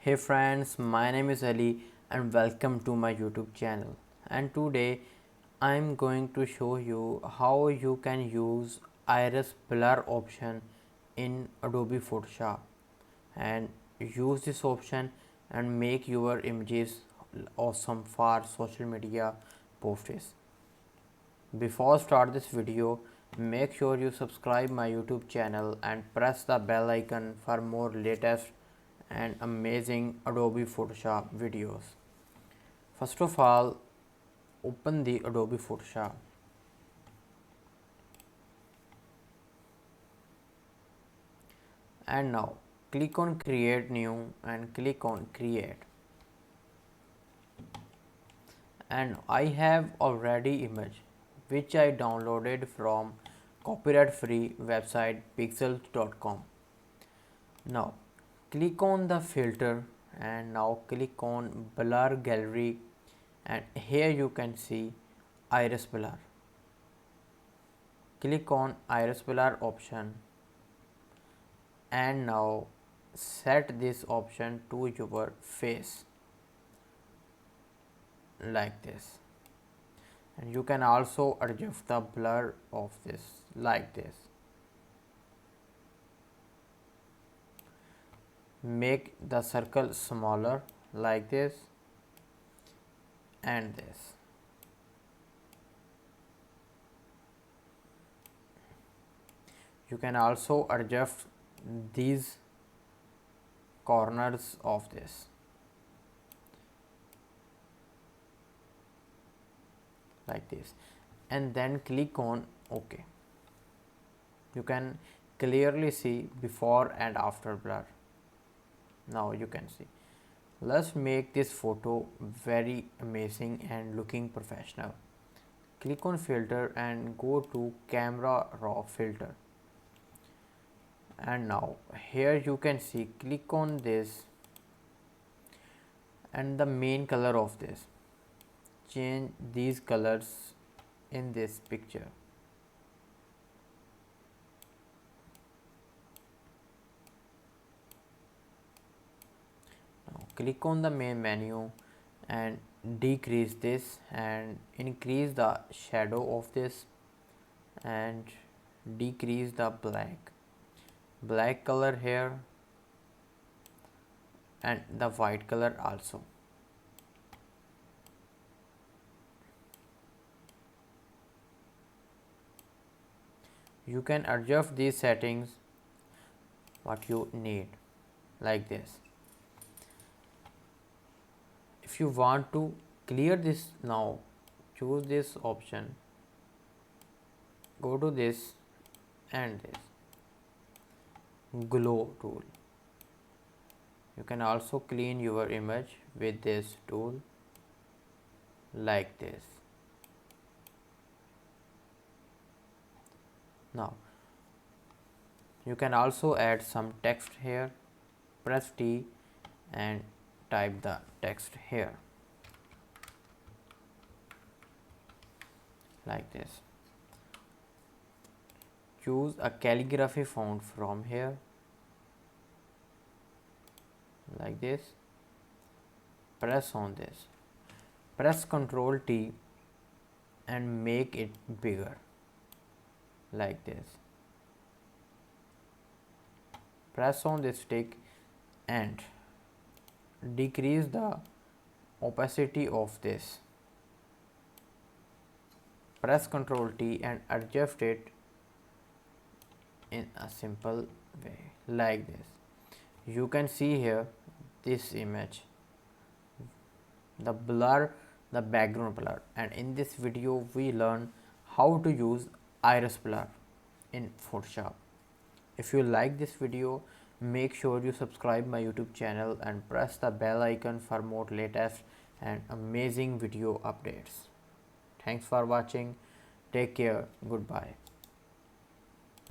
Hey friends, my name is Ali and welcome to my YouTube channel. And today I'm going to show you how you can use iris blur option in Adobe Photoshop and use this option and make your images awesome for social media posts. Before start this video, make sure you subscribe my YouTube channel and press the bell icon for more latest and amazing Adobe Photoshop videos. First of all, open the Adobe Photoshop and now click on create new and click on create. And I have already image which I downloaded from copyright free website pixels.com. Now click on the filter and now click on blur gallery, and here you can see iris blur. Click on iris blur option and now set this option to your face like this, and you can also adjust the blur of this like this. Make the circle smaller like this and this. You can also adjust these corners of this like this, and then click on OK. You can clearly see before and after blur. Now you can see. Let's make this photo very amazing and looking professional. Click on filter and go to camera raw filter, and now here you can see, click on this and the main color of this, change these colors in this picture. Now click on the main menu and decrease this and increase the shadow of this and decrease the black color here and the white color also. You can adjust these settings what you need like this. If you want to clear this, now choose this option, go to this and this glow tool. You can also clean your image with this tool like this. Now you can also add some text here. Press T and type the text here like this. Choose a calligraphy font from here like this. Press on this. Press Ctrl T and make it bigger like this. Press on this stick and decrease the opacity of this. Press Ctrl T and adjust it in a simple way like this. You can see here this image, the blur, the background blur, and in this video we learn how to use iris blur in Photoshop. If you like this video, make sure you subscribe my YouTube channel and press the bell icon for more latest and amazing video updates. Thanks for watching. Take care. Goodbye.